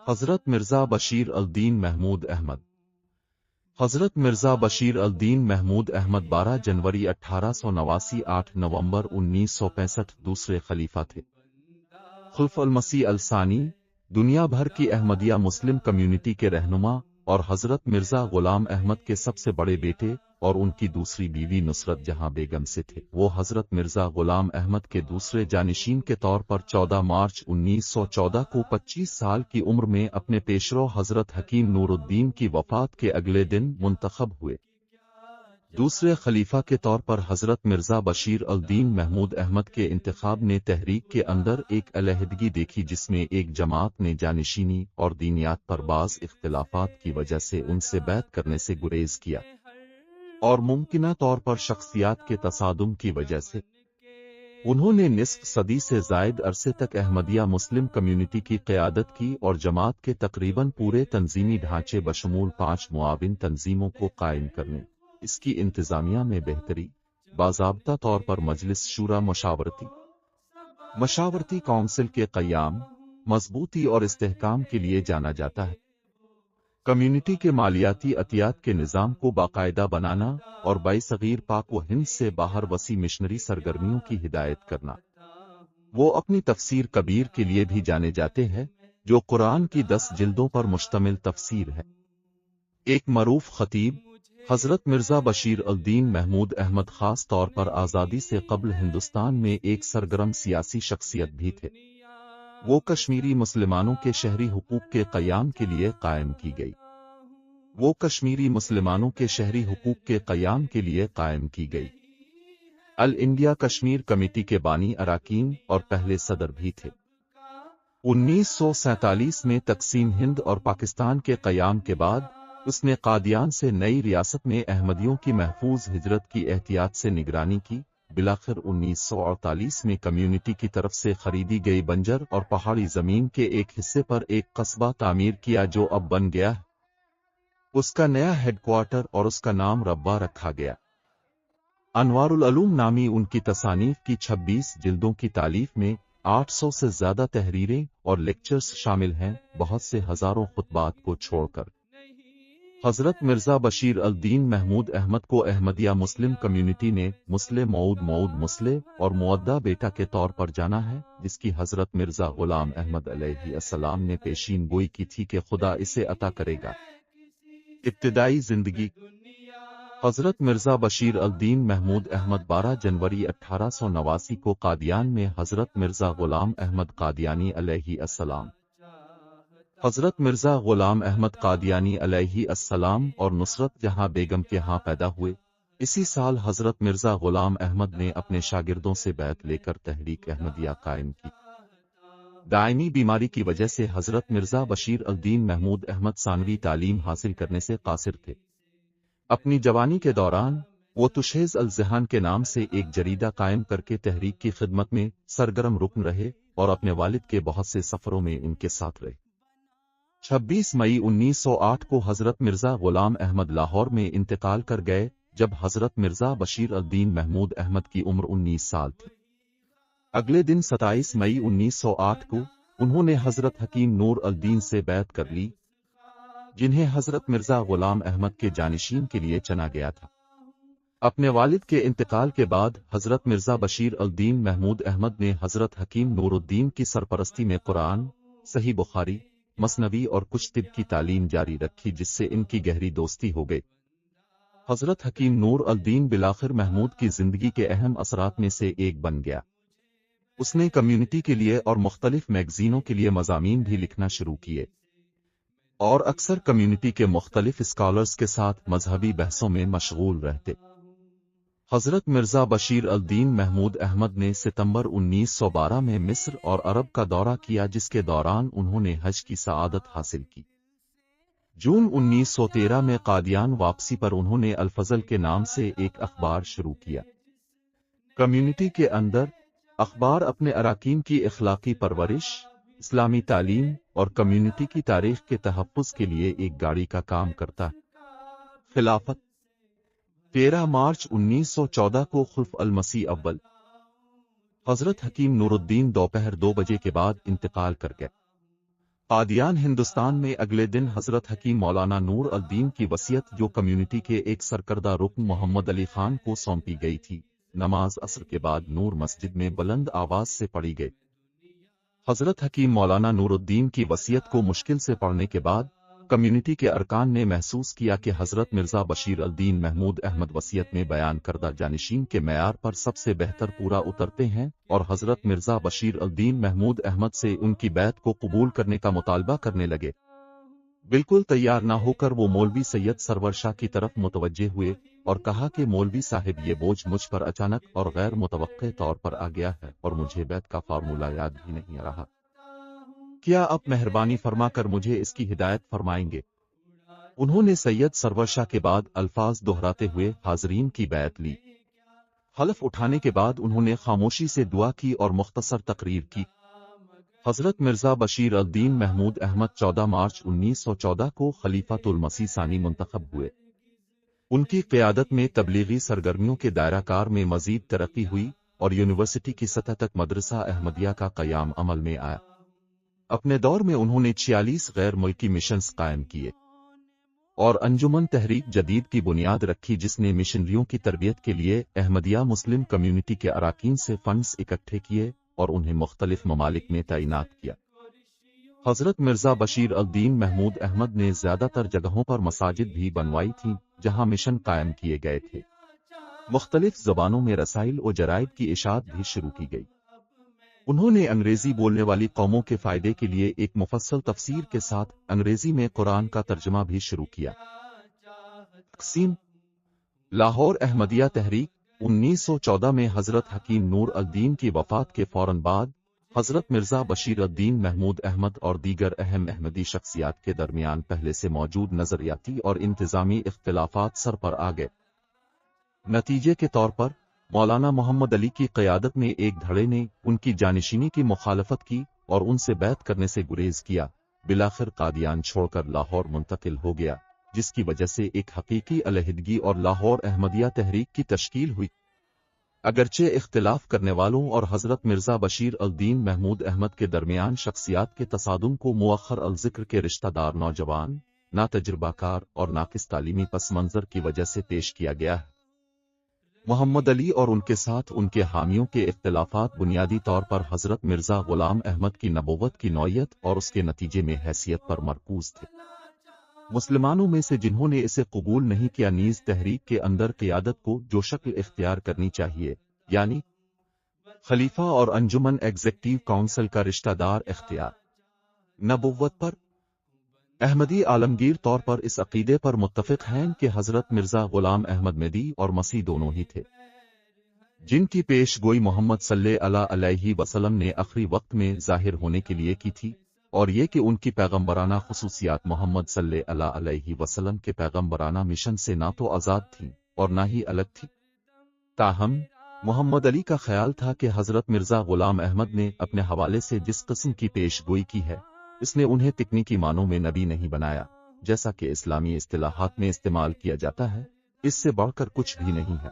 حضرت مرزا بشیر الدین محمود احمد حضرت مرزا بشیر الدین محمود احمد 12 جنوری 1889 8 نومبر 1965 دوسرے خلیفہ تھے۔ خلف المسیح الثانی دنیا بھر کی احمدیہ مسلم کمیونٹی کے رہنما اور حضرت مرزا غلام احمد کے سب سے بڑے بیٹے اور ان کی دوسری بیوی نصرت جہاں بیگم سے تھے۔ وہ حضرت مرزا غلام احمد کے دوسرے جانشین کے طور پر 14 مارچ 1914 کو 25 سال کی عمر میں اپنے پیشرو حضرت حکیم نور الدین کی وفات کے اگلے دن منتخب ہوئے۔ دوسرے خلیفہ کے طور پر حضرت مرزا بشیر الدین محمود احمد کے انتخاب نے تحریک کے اندر ایک علیحدگی دیکھی، جس میں ایک جماعت نے جانشینی اور دینیات پر بعض اختلافات کی وجہ سے ان سے بیعت کرنے سے گریز کیا، اور ممکنہ طور پر شخصیات کے تصادم کی وجہ سے انہوں نے نصف صدی سے زائد عرصے تک احمدیہ مسلم کمیونٹی کی قیادت کی اور جماعت کے تقریباً پورے تنظیمی ڈھانچے بشمول 5 معاون تنظیموں کو قائم کرنے، اس کی انتظامیہ میں بہتری، باضابطہ طور پر مجلس شورا مشاورتی کونسل کے قیام، مضبوطی اور استحکام کے لیے جانا جاتا ہے۔ کمیونٹی کے مالیاتی عطیات کے نظام کو باقاعدہ بنانا اور برصغیر پاک و ہند سے باہر وسیع مشنری سرگرمیوں کی ہدایت کرنا۔ وہ اپنی تفسیر کبیر کے لیے بھی جانے جاتے ہیں، جو قرآن کی 10 جلدوں پر مشتمل تفسیر ہے۔ ایک معروف خطیب، حضرت مرزا بشیر الدین محمود احمد خاص طور پر آزادی سے قبل ہندوستان میں ایک سرگرم سیاسی شخصیت بھی تھے۔ وہ کشمیری مسلمانوں کے شہری حقوق کے قیام کے لیے قائم کی گئی۔ آل انڈیا کشمیر کمیٹی کے بانی اراکین اور پہلے صدر بھی تھے۔ 1947 میں تقسیم ہند اور پاکستان کے قیام کے بعد اس نے قادیان سے نئی ریاست میں احمدیوں کی محفوظ ہجرت کی احتیاط سے نگرانی کی۔ بلاخر 1948 میں کمیونٹی کی طرف سے خریدی گئی بنجر اور پہاڑی زمین کے ایک حصے پر ایک قصبہ تعمیر کیا جو اب بن گیا ہے۔ اس کا نیا ہیڈ کوارٹر اور اس کا نام ربوہ رکھا گیا۔ انوار العلوم نامی ان کی تصانیف کی 26 جلدوں کی تالیف میں 800 سے زیادہ تحریریں اور لیکچرز شامل ہیں، بہت سے ہزاروں خطبات کو چھوڑ کر۔ حضرت مرزا بشیر الدین محمود احمد کو احمدیہ مسلم کمیونٹی نے مسلح مود مسلح اور مودہ بیٹا کے طور پر جانا ہے، جس کی حضرت مرزا غلام احمد علیہ السلام نے پیشین گوئی کی تھی کہ خدا اسے عطا کرے گا۔ ابتدائی زندگی۔ حضرت مرزا بشیر الدین محمود احمد 12 جنوری 1889 کو قادیان میں حضرت مرزا غلام احمد قادیانی علیہ السلام، حضرت مرزا غلام احمد قادیانی علیہ السلام اور نصرت جہاں بیگم کے ہاں پیدا ہوئے۔ اسی سال حضرت مرزا غلام احمد نے اپنے شاگردوں سے بیعت لے کر تحریک احمدیہ قائم کی۔ دائمی بیماری کی وجہ سے حضرت مرزا بشیر الدین محمود احمد ثانوی تعلیم حاصل کرنے سے قاصر تھے۔ اپنی جوانی کے دوران وہ تشہیز الذہان کے نام سے ایک جریدہ قائم کر کے تحریک کی خدمت میں سرگرم رکن رہے اور اپنے والد کے بہت سے سفروں میں ان کے ساتھ رہے۔ 26 مئی 1908 کو حضرت مرزا غلام احمد لاہور میں انتقال کر گئے، جب حضرت مرزا بشیر الدین محمود احمد کی عمر 19 سال تھی۔ اگلے دن 27 مئی 1908 کو انہوں نے حضرت حکیم نور الدین سے بیعت کر لی، جنہیں حضرت مرزا غلام احمد کے جانشین کے لیے چنا گیا تھا۔ اپنے والد کے انتقال کے بعد حضرت مرزا بشیر الدین محمود احمد نے حضرت حکیم نور الدین کی سرپرستی میں قرآن، صحیح بخاری، مثنوی اور کچھ طب کی تعلیم جاری رکھی، جس سے ان کی گہری دوستی ہو گئی۔ حضرت حکیم نور الدین بلاخر محمود کی زندگی کے اہم اثرات میں سے ایک بن گیا۔ اس نے کمیونٹی کے لیے اور مختلف میگزینوں کے لیے مضامین بھی لکھنا شروع کیے، اور اکثر کمیونٹی کے مختلف اسکالرز کے ساتھ مذہبی بحثوں میں مشغول رہتے۔ حضرت مرزا بشیر الدین محمود احمد نے ستمبر 1912 میں مصر اور عرب کا دورہ کیا، جس کے دوران انہوں نے حج کی سعادت حاصل کی۔ جون 1913 میں قادیان واپسی پر انہوں نے الفضل کے نام سے ایک اخبار شروع کیا۔ کمیونٹی کے اندر اخبار اپنے اراکین کی اخلاقی پرورش، اسلامی تعلیم اور کمیونٹی کی تاریخ کے تحفظ کے لیے ایک گاڑی کا کام کرتا ہے۔ خلافت 13 مارچ 1914 کو خلف المسیح اول حضرت حکیم نور الدین دوپہر 2 بجے کے بعد انتقال کر گئے۔ قادیان ہندوستان میں اگلے دن حضرت حکیم مولانا نور الدین کی وصیت جو کمیونٹی کے ایک سرکردہ رکن محمد علی خان کو سونپی گئی تھی، نماز عصر کے بعد نور مسجد میں بلند آواز سے پڑھی گئی۔ حضرت حکیم مولانا نور الدین کی وصیت کو مشکل سے پڑھنے کے بعد کمیونٹی کے ارکان نے محسوس کیا کہ حضرت مرزا بشیر الدین محمود احمد وصیت میں بیان کردہ جانشین کے معیار پر سب سے بہتر پورا اترتے ہیں، اور حضرت مرزا بشیر الدین محمود احمد سے ان کی بیعت کو قبول کرنے کا مطالبہ کرنے لگے۔ بالکل تیار نہ ہو کر وہ مولوی سید سرور شاہ کی طرف متوجہ ہوئے اور کہا کہ مولوی صاحب، یہ بوجھ مجھ پر اچانک اور غیر متوقع طور پر آ گیا ہے اور مجھے بیعت کا فارمولہ یاد بھی نہیں آ رہا۔ کیا آپ مہربانی فرما کر مجھے اس کی ہدایت فرمائیں گے؟ انہوں نے سید سرور شاہ کے بعد الفاظ دہراتے ہوئے حاضرین کی بیعت لی۔ حلف اٹھانے کے بعد انہوں نے خاموشی سے دعا کی اور مختصر تقریر کی۔ حضرت مرزا بشیر الدین محمود احمد 14 مارچ 1914 کو خلیفۃ المسیح ثانی منتخب ہوئے۔ ان کی قیادت میں تبلیغی سرگرمیوں کے دائرہ کار میں مزید ترقی ہوئی اور یونیورسٹی کی سطح تک مدرسہ احمدیہ کا قیام عمل میں آیا۔ اپنے دور میں انہوں نے 46 غیر ملکی مشنز قائم کیے اور انجمن تحریک جدید کی بنیاد رکھی، جس نے مشنریوں کی تربیت کے لیے احمدیہ مسلم کمیونٹی کے اراکین سے فنڈز اکٹھے کیے اور انہیں مختلف ممالک میں تعینات کیا۔ حضرت مرزا بشیر الدین محمود احمد نے زیادہ تر جگہوں پر مساجد بھی بنوائی تھیں جہاں مشن قائم کیے گئے تھے۔ مختلف زبانوں میں رسائل و جرائد کی اشاعت بھی شروع کی گئی۔ انہوں نے انگریزی بولنے والی قوموں کے فائدے کے لیے ایک مفصل تفسیر کے ساتھ انگریزی میں قرآن کا ترجمہ بھی شروع کیا۔ تقسیم لاہور احمدیہ تحریک 1914 میں حضرت حکیم نور الدین کی وفات کے فوراً بعد حضرت مرزا بشیر الدین محمود احمد اور دیگر اہم احمدی شخصیات کے درمیان پہلے سے موجود نظریاتی اور انتظامی اختلافات سر پر آ گئے۔ نتیجے کے طور پر مولانا محمد علی کی قیادت میں ایک دھڑے نے ان کی جانشینی کی مخالفت کی اور ان سے بیعت کرنے سے گریز کیا۔ بالآخر قادیان چھوڑ کر لاہور منتقل ہو گیا، جس کی وجہ سے ایک حقیقی علیحدگی اور لاہور احمدیہ تحریک کی تشکیل ہوئی۔ اگرچہ اختلاف کرنے والوں اور حضرت مرزا بشیر الدین محمود احمد کے درمیان شخصیات کے تصادم کو مؤخر الذکر کے رشتہ دار نوجوان، ناتجربہ کار اور ناقص تعلیمی پس منظر کی وجہ سے پیش کیا گیا ہے، محمد علی اور ان کے ساتھ ان کے حامیوں کے اختلافات بنیادی طور پر حضرت مرزا غلام احمد کی نبوت کی نوعیت اور اس کے نتیجے میں حیثیت پر مرکوز تھے۔ مسلمانوں میں سے جنہوں نے اسے قبول نہیں کیا نیز تحریک کے اندر قیادت کو جو شکل اختیار کرنی چاہیے، یعنی خلیفہ اور انجمن ایگزیکٹو کونسل کا رشتہ دار اختیار، نبوت پر احمدی عالمگیر طور پر اس عقیدے پر متفق ہیں کہ حضرت مرزا غلام احمد مہدی اور مسیح دونوں ہی تھے، جن کی پیش گوئی محمد صلی اللہ علیہ وسلم نے آخری وقت میں ظاہر ہونے کے لیے کی تھی، اور یہ کہ ان کی پیغمبرانہ خصوصیات محمد صلی اللہ علیہ وسلم کے پیغمبرانہ مشن سے نہ تو آزاد تھیں اور نہ ہی الگ تھی۔ تاہم محمد علی کا خیال تھا کہ حضرت مرزا غلام احمد نے اپنے حوالے سے جس قسم کی پیش گوئی کی ہے، اس نے انہیں تکنیکی معنوں میں نبی نہیں بنایا، جیسا کہ اسلامی اصطلاحات میں استعمال کیا جاتا ہے، اس سے بڑھ کر کچھ بھی نہیں ہے،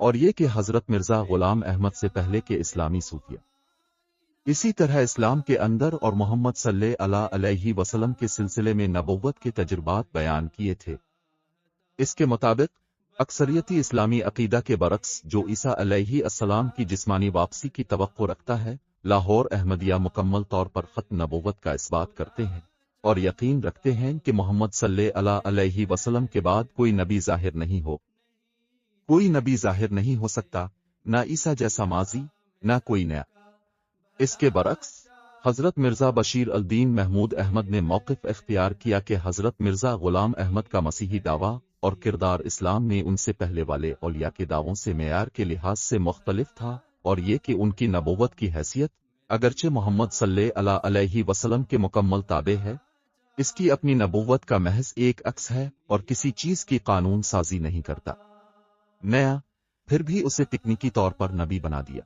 اور یہ کہ حضرت مرزا غلام احمد سے پہلے کے اسلامی صوفیہ اسی طرح اسلام کے اندر اور محمد صلی اللہ علیہ وسلم کے سلسلے میں نبوت کے تجربات بیان کیے تھے۔ اس کے مطابق اکثریتی اسلامی عقیدہ کے برعکس جو عیسیٰ علیہ السلام کی جسمانی واپسی کی توقع رکھتا ہے، لاہور احمدیہ مکمل طور پر ختم نبوت کا اثبات کرتے ہیں اور یقین رکھتے ہیں کہ محمد صلی اللہ علیہ وسلم کے بعد کوئی نبی ظاہر نہیں ہو، کوئی نبی ظاہر نہیں ہو سکتا، نہ عیسیٰ جیسا ماضی، نہ کوئی نیا۔ اس کے برعکس حضرت مرزا بشیر الدین محمود احمد نے موقف اختیار کیا کہ حضرت مرزا غلام احمد کا مسیحی دعویٰ اور کردار اسلام میں ان سے پہلے والے اولیاء کے دعووں سے معیار کے لحاظ سے مختلف تھا، اور یہ کہ ان کی نبوت کی حیثیت اگرچہ محمد صلی اللہ علیہ وسلم کے مکمل تابع ہے، اس کی اپنی نبوت کا محض ایک عکس ہے اور کسی چیز کی قانون سازی نہیں کرتا نیا، پھر بھی اسے تکنیکی طور پر نبی بنا دیا۔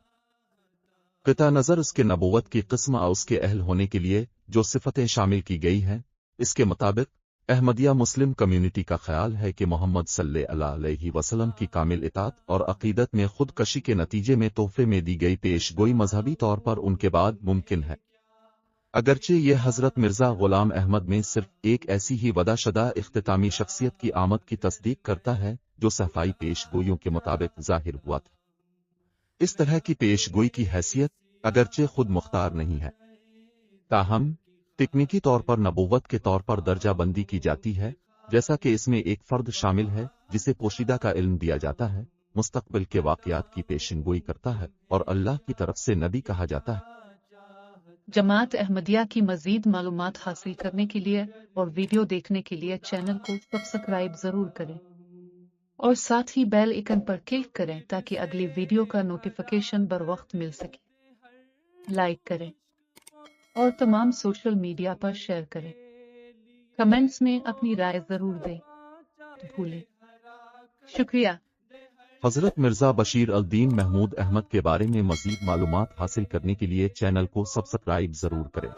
قطع نظر اس کے نبوت کی قسم اور اس کے اہل ہونے کے لیے جو صفتیں شامل کی گئی ہیں، اس کے مطابق احمدیہ مسلم کمیونٹی کا خیال ہے کہ محمد صلی اللہ علیہ وسلم کی کامل اطاعت اور عقیدت میں خودکشی کے نتیجے میں تحفے میں دی گئی پیش گوئی مذہبی طور پر ان کے بعد ممکن ہے۔ اگرچہ یہ حضرت مرزا غلام احمد میں صرف ایک ایسی ہی وعدہ شدہ اختتامی شخصیت کی آمد کی تصدیق کرتا ہے جو صفائی پیش گوئیوں کے مطابق ظاہر ہوا تھا۔ اس طرح کی پیش گوئی کی حیثیت اگرچہ خود مختار نہیں ہے، تاہم تکنیکی طور پر نبوت کے طور پر درجہ بندی کی جاتی ہے، جیسا کہ اس میں ایک فرد شامل ہے جسے پوشیدہ کا علم دیا جاتا ہے، مستقبل کے واقعات کی پیشن گوئی کرتا ہے اور اللہ کی طرف سے نبی کہا جاتا ہے۔ جماعت احمدیہ کی مزید معلومات حاصل کرنے کے لیے اور ویڈیو دیکھنے کے لیے چینل کو سبسکرائب ضرور کریں اور ساتھ ہی بیل آئیکن پر کلک کریں تاکہ اگلی ویڈیو کا نوٹیفیکیشن بر وقت مل سکے۔ لائک کریں اور تمام سوشل میڈیا پر شیئر کریں۔ کمنٹس میں اپنی رائے ضرور دیں بھولیں۔ شکریہ۔ حضرت مرزا بشیر الدین محمود احمد کے بارے میں مزید معلومات حاصل کرنے کے لیے چینل کو سبسکرائب ضرور کریں۔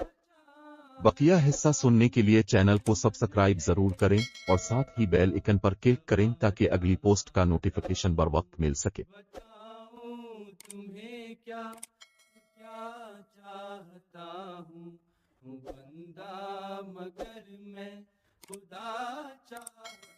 بقیہ حصہ سننے کے لیے چینل کو سبسکرائب ضرور کریں اور ساتھ ہی بیل آئیکن پر کلک کریں تاکہ اگلی پوسٹ کا نوٹیفیکیشن بر وقت مل سکے۔ تمہیں کیا چاہتا ہوں بندہ مگر میں خدا چاہتا